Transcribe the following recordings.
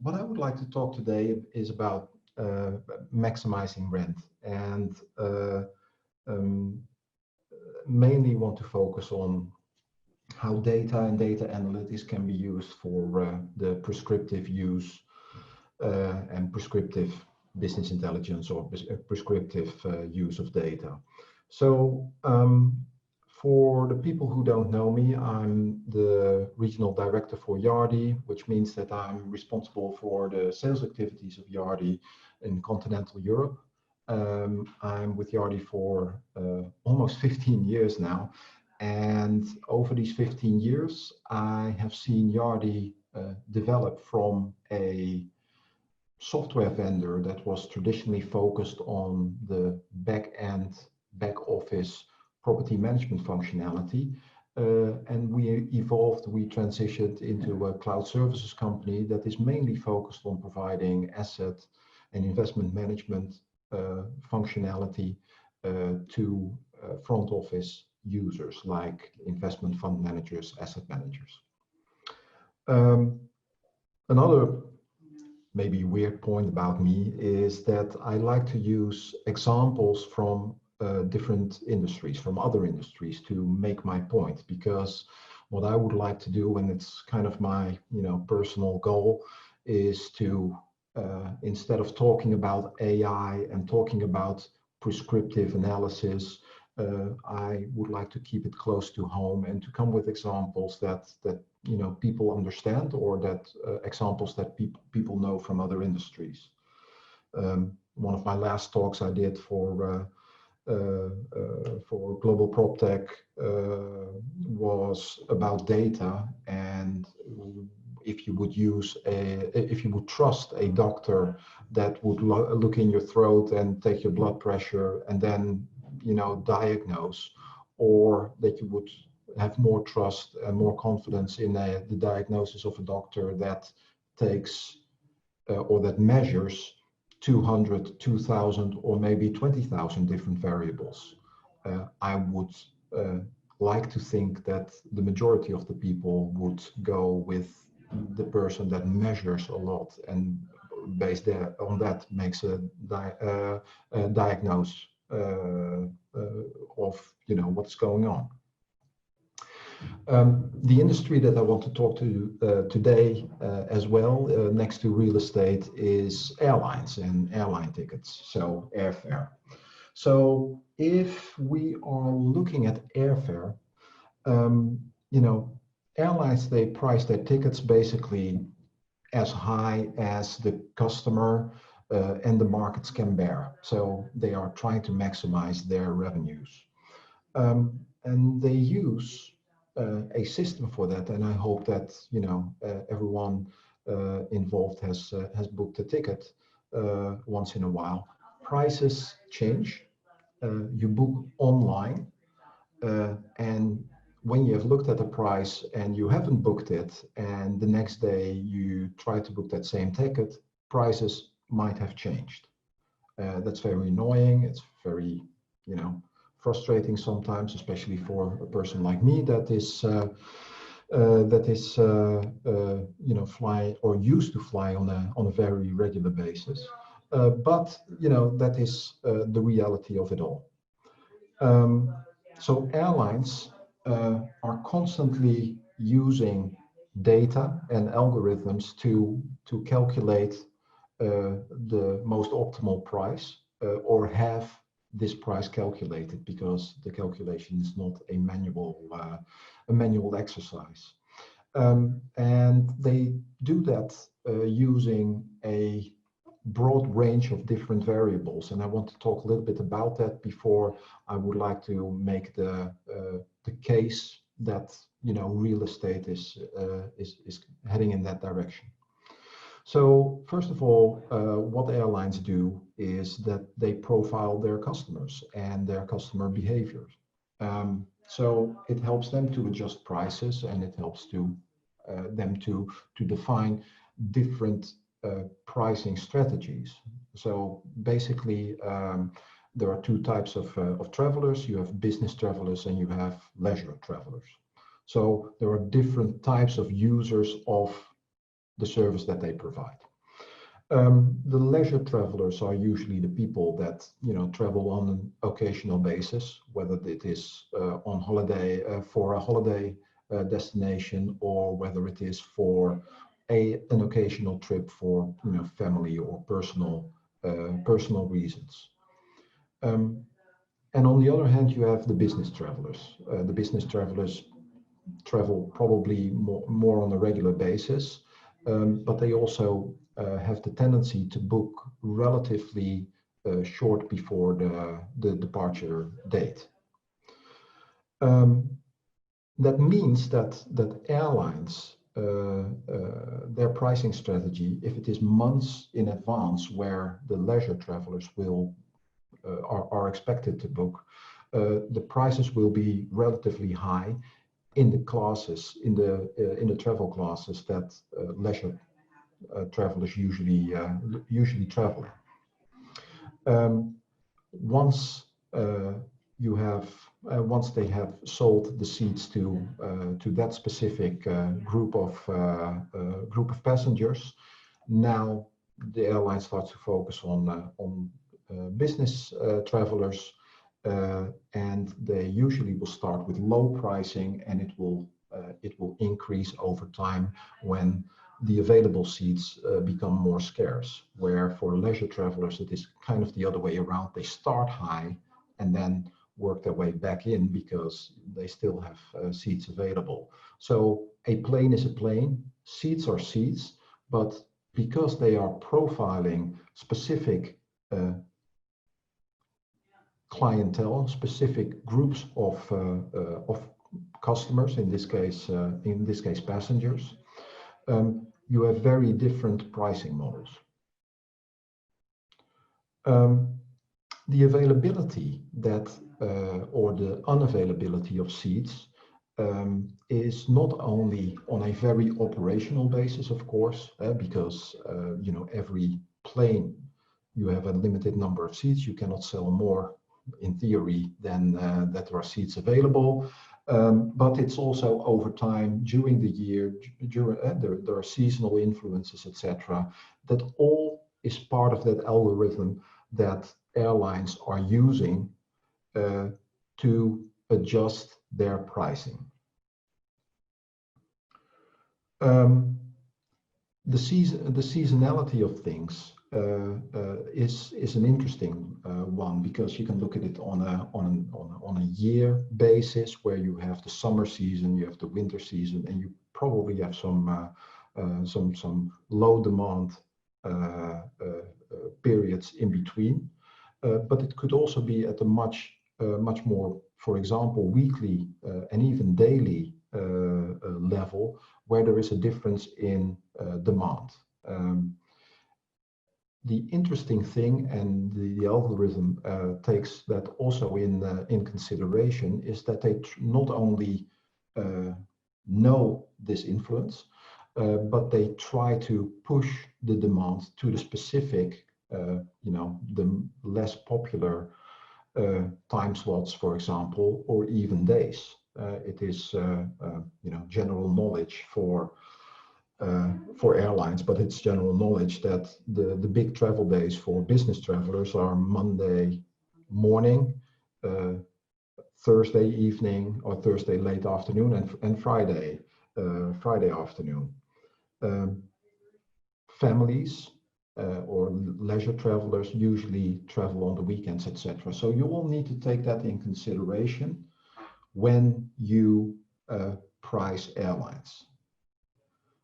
What I would like to talk today is about maximizing rent, and um, mainly want to focus on how data and data analytics can be used for the prescriptive use and prescriptive business intelligence or prescriptive use of data. So for the people who don't know me, I'm the regional director for Yardi, which means that I'm responsible for the sales activities of Yardi in continental Europe. I'm with Yardi for almost 15 years now. And over these 15 years, I have seen Yardi develop from a software vendor that was traditionally focused on the back end, back office property management functionality. And we evolved, we transitioned into a cloud services company that is mainly focused on providing asset and investment management functionality to front office users like investment fund managers, asset managers. Another maybe weird point about me is that I like to use examples from different industries, from other industries, to make my point, because what I would like to do, and it's kind of my personal goal, is to instead of talking about AI and talking about prescriptive analysis, I would like to keep it close to home and to come with examples that people understand, or that examples that people know from other industries. One of my last talks I did for Global PropTech was about data, and if you would trust a doctor that would look in your throat and take your blood pressure and then diagnose, or that you would have more trust and more confidence in the diagnosis of a doctor that takes or that measures 200, 2,000, or maybe 20,000 different variables. I would like to think that the majority of the people would go with the person that measures a lot and based on that makes a diagnose of what's going on. The industry that I want to talk to today as well, next to real estate, is airlines and airline tickets, so airfare. So if we are looking at airfare, airlines, they price their tickets basically as high as the customer and the markets can bear. So they are trying to maximize their revenues. And they use a system for that, and I hope that everyone involved has booked a ticket once in a while. Prices change. You book online, and when you have looked at the price and you haven't booked it, and the next day you try to book that same ticket, prices might have changed. That's very annoying. It's very, frustrating sometimes, especially for a person like me that is fly or used to fly on a very regular basis. But that is the reality of it all. So airlines are constantly using data and algorithms to calculate the most optimal price, or have this price calculated, because the calculation is not a manual exercise. And they do that using a broad range of different variables, and I want to talk a little bit about that before I would like to make the case that real estate is heading in that direction. So first of all, what airlines do is that they profile their customers and their customer behaviors. So it helps them to adjust prices, and it helps them to define different pricing strategies. So basically, there are two types of travelers. You have business travelers and you have leisure travelers. So there are different types of users of the service that they provide. The leisure travelers are usually the people that travel on an occasional basis, whether it is on holiday for a holiday destination, or whether it is for an occasional trip for family or personal reasons. And on the other hand, you have the business travelers. The business travelers travel probably more on a regular basis, but they also have the tendency to book relatively short before the departure date. That means that airlines, their pricing strategy, if it is months in advance where the leisure travelers are expected to book, the prices will be relatively high in the classes, in the travel classes that leisure travelers usually travel. Once once they have sold the seats to that specific group of passengers, now the airline starts to focus on business travelers, and they usually will start with low pricing, and it will increase over time when the available seats become more scarce. Where for leisure travelers it is kind of the other way around. They start high and then work their way back in because they still have seats available. So a plane is a plane, seats are seats, but because they are profiling specific clientele, specific groups of customers, in this case passengers, you have very different pricing models. The availability or the unavailability of seats is not only on a very operational basis, of course, because every plane, you have a limited number of seats. You cannot sell more, in theory, than that there are seats available. But it's also over time, during the year, there are seasonal influences, etc. That all is part of that algorithm that airlines are using to adjust their pricing. The seasonality of things is an interesting one, because you can look at it on a year basis, where you have the summer season, you have the winter season, and you probably have some low demand periods in between. But it could also be at a much more, for example, weekly and even daily level, where there is a difference in demand. The interesting thing, and the algorithm takes that also in consideration, is that they not only know this influence, but they try to push the demand to the specific, the less popular time slots, for example, or even days. It is general knowledge for airlines, but it's general knowledge that the big travel days for business travelers are Monday morning, Thursday evening, or Thursday late afternoon, and Friday afternoon. Families or leisure travelers usually travel on the weekends, etc. So you will need to take that in consideration when you price airlines.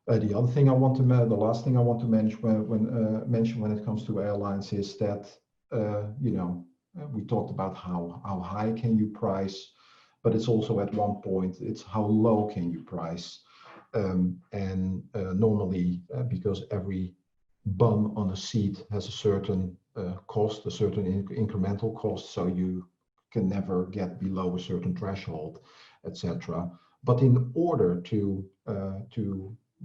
The last thing I want to mention when it comes to airlines is that we talked about how high can you price, but it's also at one point it's how low can you price, and normally because every bum on a seat has a certain cost, a certain incremental cost, so you can never get below a certain threshold, etc. But in order to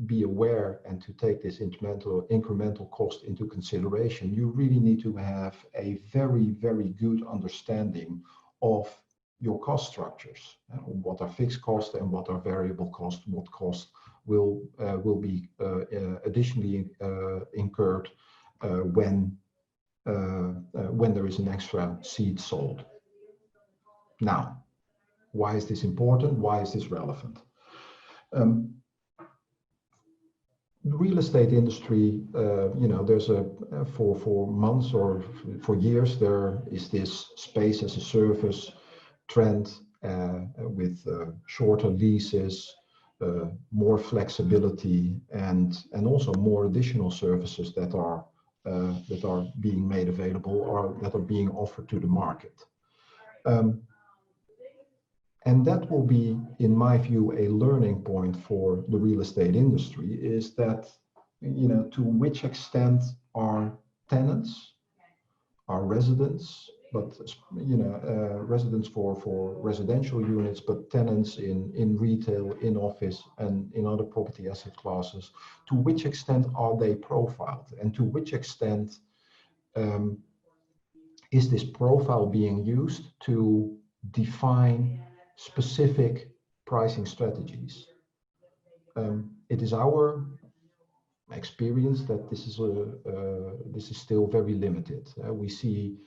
be aware and to take this incremental cost into consideration, you really need to have a very, very good understanding of your cost structures. What are fixed costs and what are variable costs? What costs will be additionally incurred when there is an extra seat sold. Now, why is this important? Why is this relevant? The real estate industry, there's for months or for years, there is this space as a service trend with shorter leases, more flexibility, and also more additional services that are being made available or that are being offered to the market. And that will be, in my view, a learning point for the real estate industry, is that, to which extent are tenants, are residents, but, residents for residential units, but tenants in retail, in office, and in other property asset classes, to which extent are they profiled? And to which extent is this profile being used to define specific pricing strategies? It is our experience that this is still very limited. We see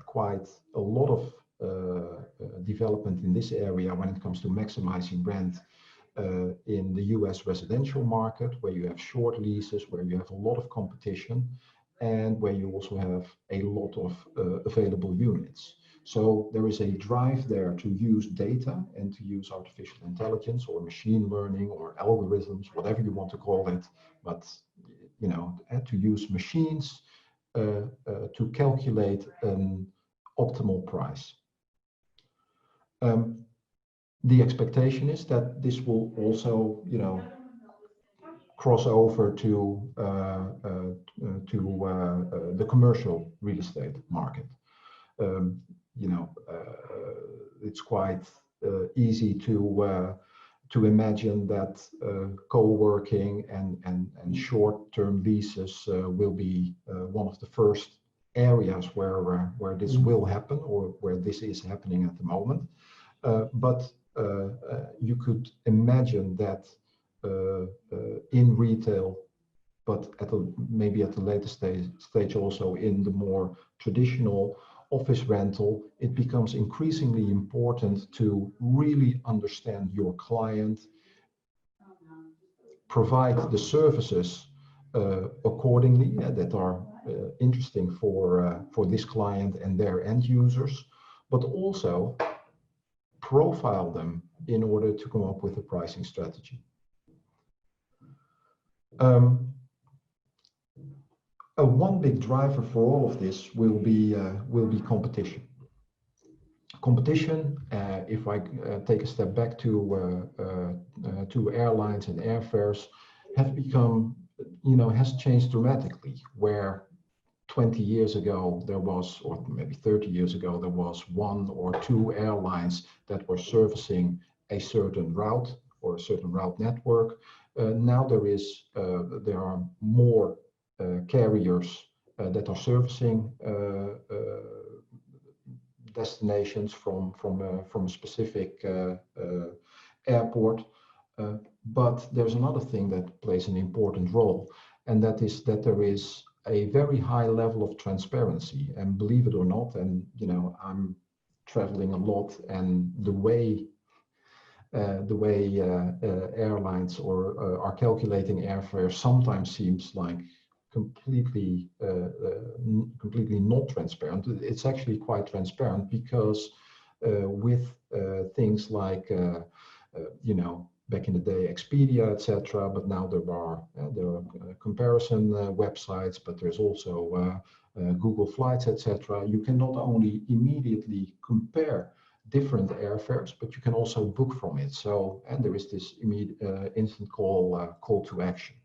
quite a lot of development in this area when it comes to maximizing rent in the US residential market, where you have short leases, where you have a lot of competition, and where you also have a lot of available units. So there is a drive there to use data and to use artificial intelligence or machine learning or algorithms, whatever you want to call it, but and to use machines to calculate an optimal price. The expectation is that this will also, cross over to the commercial real estate market. It's quite easy to imagine that co-working and short-term leases will be one of the first areas where this will happen, or where this is happening at the moment. But you could imagine that in retail, but maybe at a later stage also in the more traditional office rental, it becomes increasingly important to really understand your client, provide the services accordingly that are interesting for this client and their end users, but also profile them in order to come up with a pricing strategy. One big driver for all of this will be competition. Competition, if I take a step back to airlines and airfares, have become, has changed dramatically. Where 20 years ago there was, or maybe 30 years ago, there was one or two airlines that were servicing a certain route or a certain route network. Now there are more carriers that are servicing destinations from a specific airport. But there's another thing that plays an important role, and that is that there is a very high level of transparency. And believe it or not, and I'm traveling a lot, and the way airlines are calculating airfare sometimes seems like completely not transparent. It's actually quite transparent, because with things like back in the day Expedia, etc., but now there are comparison websites, but there's also Google Flights, etc. You can not only immediately compare different airfares, but you can also book from it. So, and there is this immediate instant call to action.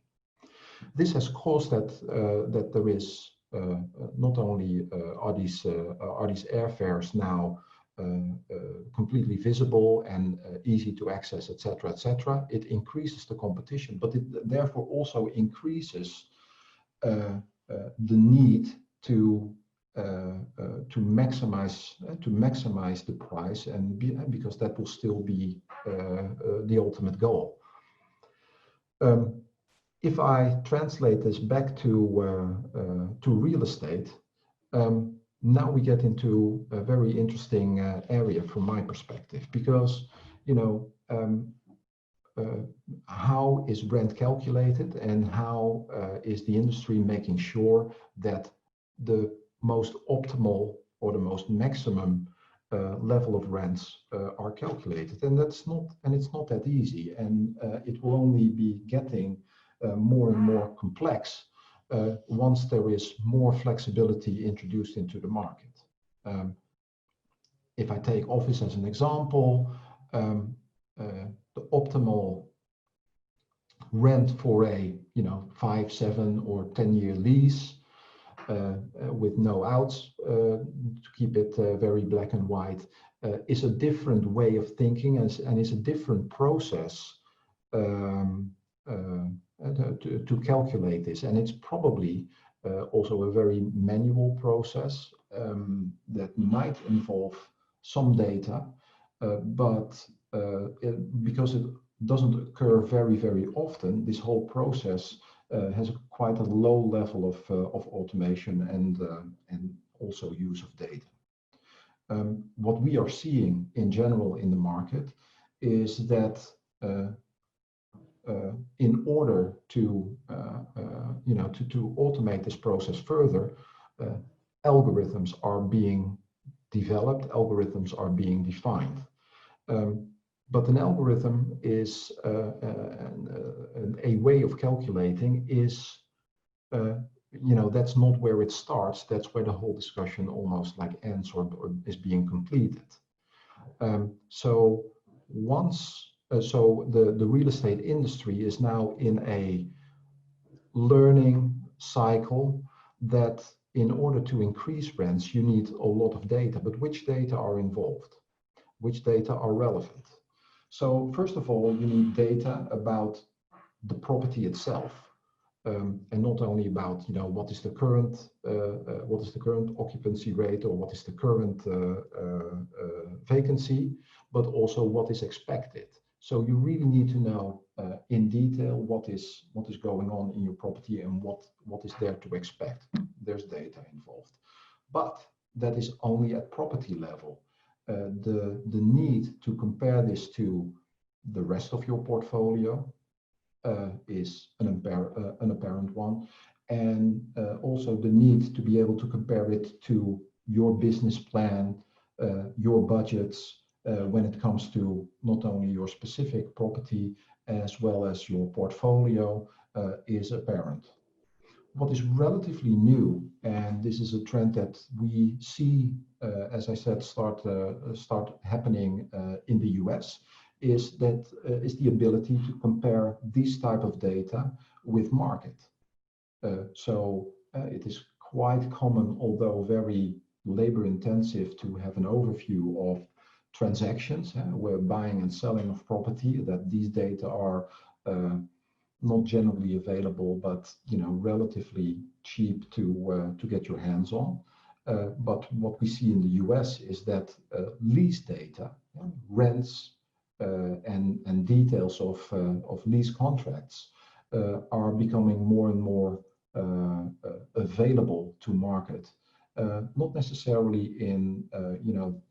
This has caused that there is not only are these airfares now completely visible and easy to access, etc., etc. It increases the competition, but it therefore also increases the need to maximize the price, and because that will still be the ultimate goal. if I translate this back to real estate, now we get into a very interesting area from my perspective, because how is rent calculated, and how is the industry making sure that the most optimal or the most maximum level of rents are calculated? And it's not that easy, and it will only be getting more and more complex once there is more flexibility introduced into the market. If I take office as an example, the optimal rent for a 5, 7, or 10-year lease with no outs, to keep it very black and white, is a different way of thinking, and is a different process to calculate this. And it's probably also a very manual process that might involve some data, but because it doesn't occur very, very often, this whole process has quite a low level of automation and also use of data. What we are seeing in general in the market is that in order to automate this process further, algorithms are being developed, algorithms are being defined. But an algorithm is a way of calculating is, that's not where it starts. That's where the whole discussion almost like ends or is being completed. So the real estate industry is now in a learning cycle that in order to increase rents, you need a lot of data. But which data are involved? Which data are relevant? So first of all, you need data about the property itself, and not only about what is the current occupancy rate, or what is the current vacancy, but also what is expected. So you really need to know in detail what is going on in your property and what is there to expect. There's data involved, but that is only at property level. The need to compare this to the rest of your portfolio is an apparent one, and also the need to be able to compare it to your business plan, your budgets, when it comes to not only your specific property as well as your portfolio, is apparent. What is relatively new, and this is a trend that we see, as I said, start happening in the US, is the ability to compare this type of data with market. So it is quite common, although very labor intensive, to have an overview of transactions where buying and selling of property, that these data are not generally available, but relatively cheap to get your hands on. But what we see in the US is that lease data, rents, and details of lease contracts are becoming more and more available to market. Not necessarily in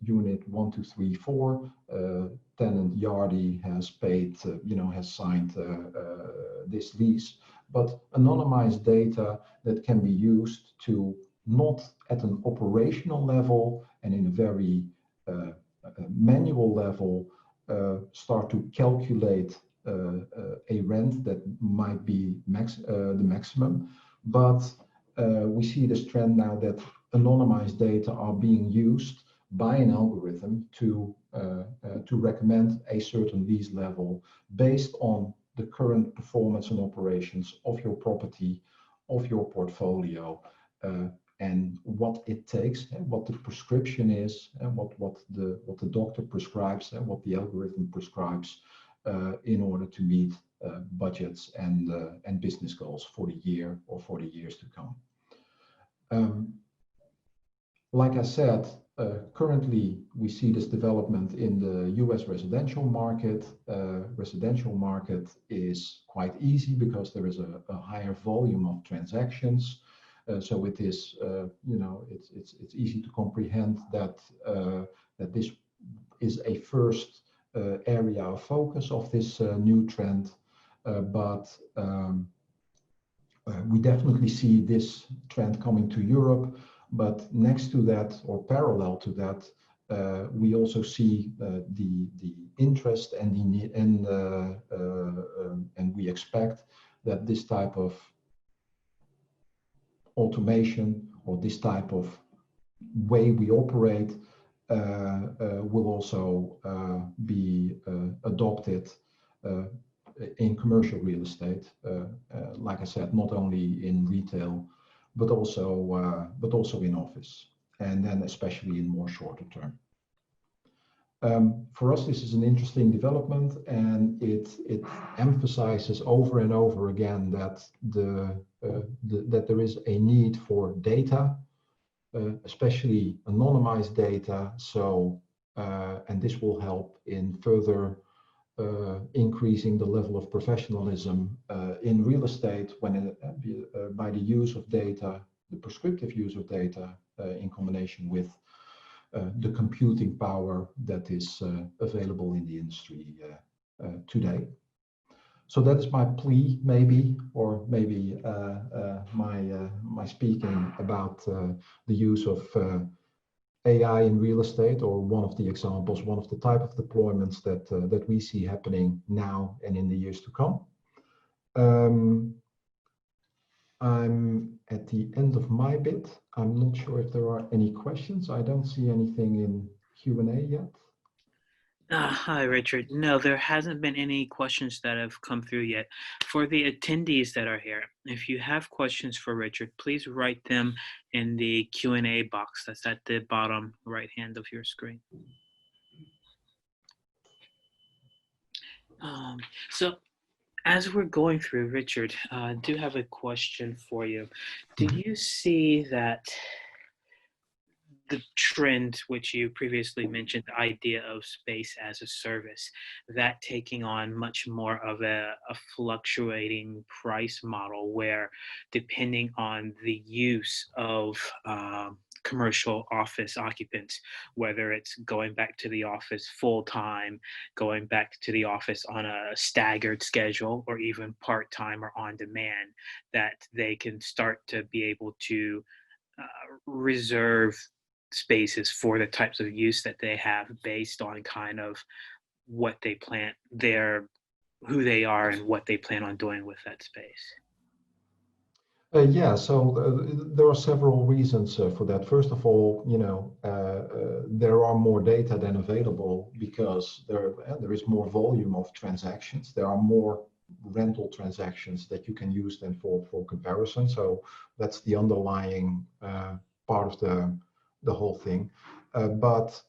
unit 1, 2, 3, 4. Tenant Yardi has paid, has signed this lease, but anonymized data that can be used to, not at an operational level and in a very manual level, start to calculate a rent that might be the maximum, but we see this trend now that anonymized data are being used by an algorithm to recommend a certain lease level based on the current performance and operations of your property, of your portfolio, and what it takes, and what the prescription is, and what the doctor prescribes, and what the algorithm prescribes in order to meet budgets and business goals for the year or for the years to come. Like I said, currently we see this development in the US residential market. Residential market is quite easy because there is a higher volume of transactions. So it is, it's easy to comprehend that that this is a first area of focus of this new trend. But we definitely see this trend coming to Europe. But next to that, or parallel to that, we also see the interest and and we expect that this type of automation or this type of way we operate will also be adopted in commercial real estate. Like I said, not only in retail, but also in office, and then especially in more shorter term. For us, this is an interesting development, and it emphasizes over and over again that that there is a need for data, especially anonymized data. So, and this will help in further increasing the level of professionalism in real estate when by the use of data, the prescriptive use of data in combination with the computing power that is available in the industry today. So that is my plea, maybe, or maybe my speaking about the use of AI in real estate, or one of the examples, one of the type of deployments that we see happening now and in the years to come. I'm at the end of my bit. I'm not sure if there are any questions. I don't see anything in Q&A yet. Hi, Richard. No, there hasn't been any questions that have come through yet. For the attendees that are here, if you have questions for Richard, please write them in the Q&A box that's at the bottom right hand of your screen. So as we're going through, Richard, I do have a question for you. Do you see that the trend, which you previously mentioned, the idea of space as a service, that taking on much more of a fluctuating price model where, depending on the use of commercial office occupants, whether it's going back to the office full-time, going back to the office on a staggered schedule, or even part-time or on demand, that they can start to be able to reserve spaces for the types of use that they have based on kind of what they plan, who they are and what they plan on doing with that space. Yeah, so there are several reasons for that. First of all, there are more data than available because there is more volume of transactions. There are more rental transactions that you can use than for comparison. So that's the underlying part of the whole thing. But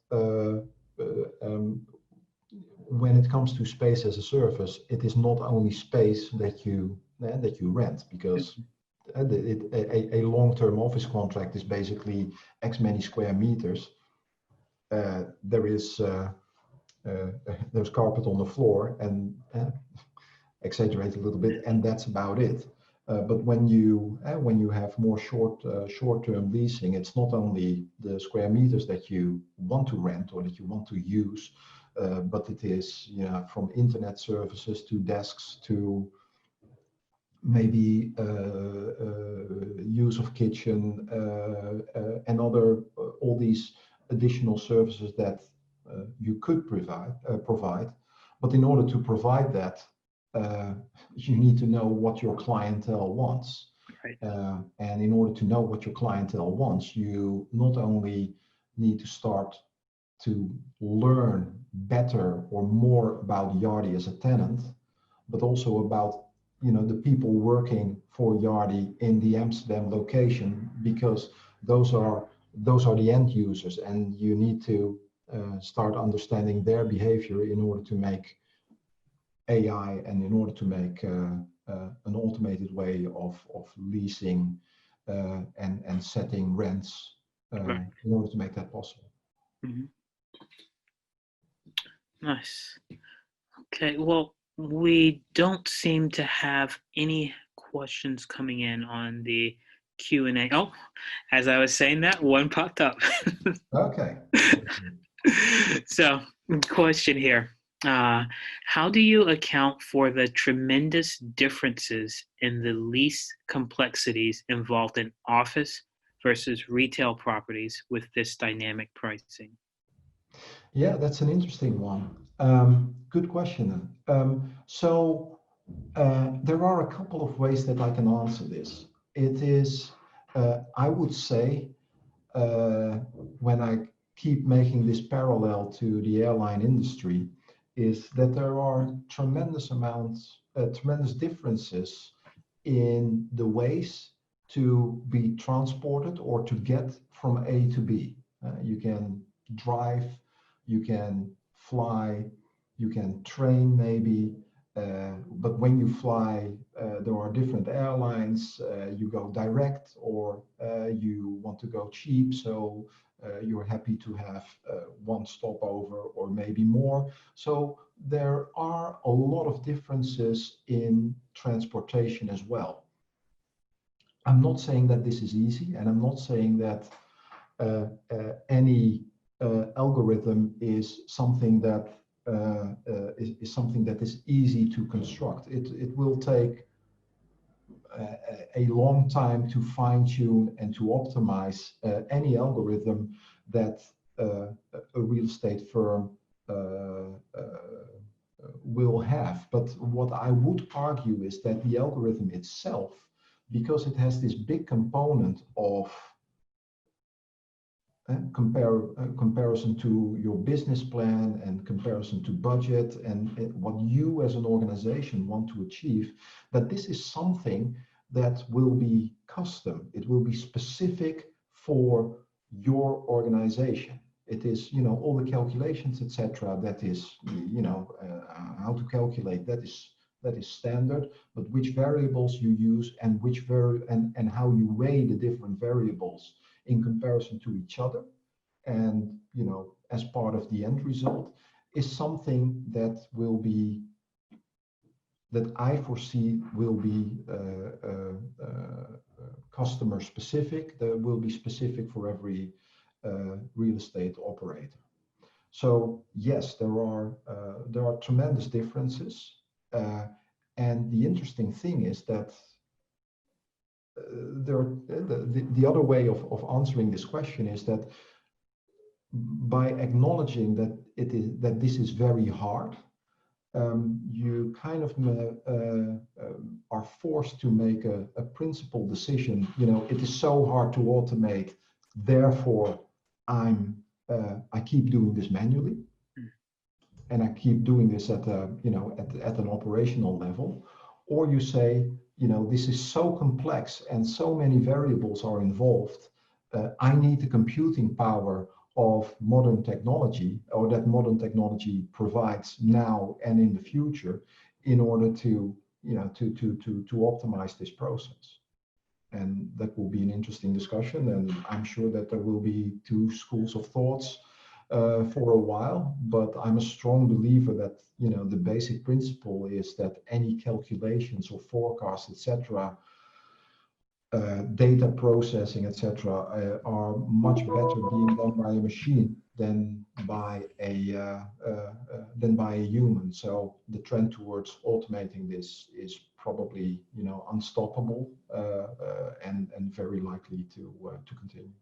when it comes to space as a service, it is not only space that you rent, because a long-term office contract is basically X many square meters. There's carpet on the floor, and exaggerate a little bit, and that's about it. But when you have more short-term leasing, it's not only the square meters that you want to rent or that you want to use, but it is from internet services to desks to maybe use of kitchen and all these additional services that you could provide. But in order to provide that, you need to know what your clientele wants. Right. And in order to know what your clientele wants, you not only need to start to learn better or more about Yardi as a tenant, but also about the people working for Yardi in the Amsterdam location, because those are the end users, and you need to start understanding their behavior in order to make AI and in order to make an automated way of leasing and setting rents Right. in order to make that possible. Mm-hmm. Nice. Okay, well, we don't seem to have any questions coming in on the Q&A. Oh, as I was saying that, one popped up. Okay. So, question here. How do you account for the tremendous differences in the lease complexities involved in office versus retail properties with this dynamic pricing? Yeah, that's an interesting one. Good question. There are a couple of ways that I can answer this. It is, I would say, when I keep making this parallel to the airline industry, is that there are tremendous differences in the ways to be transported or to get from A to B. You can drive, you can fly, you can train maybe, but when you fly, there are different airlines. You go direct or you want to go cheap, so you're happy to have one stopover or maybe more. So there are a lot of differences in transportation as well. I'm not saying that this is easy, and I'm not saying that any algorithm is something that is something that is easy to construct. It will take a long time to fine tune and to optimize any algorithm that a real estate firm will have. But what I would argue is that the algorithm itself, because it has this big component of comparison to your business plan and comparison to budget and what you as an organization want to achieve, that this is something that will be custom. It will be specific for your organization. It is, all the calculations, etc. That is, how to calculate. That is standard. But which variables you use and and how you weigh the different variables in comparison to each other, and as part of the end result, is something that I foresee will be customer specific, that will be specific for every real estate operator. So yes, there are tremendous differences, and the interesting thing is that the other way of answering this question is that by acknowledging that this is very hard, you kind of are forced to make a principled decision. It is so hard to automate, therefore I keep doing this manually, and I keep doing this at an operational level. Or you say, this is so complex and so many variables are involved. I need the computing power of modern technology, or that modern technology provides now and in the future, in order to optimize this process. And that will be an interesting discussion, and I'm sure that there will be two schools of thoughts for a while, but I'm a strong believer that the basic principle is that any calculations or forecasts, etc., data processing, etc., are much better being done by a machine than by a human. So the trend towards automating this is probably unstoppable and very likely to continue.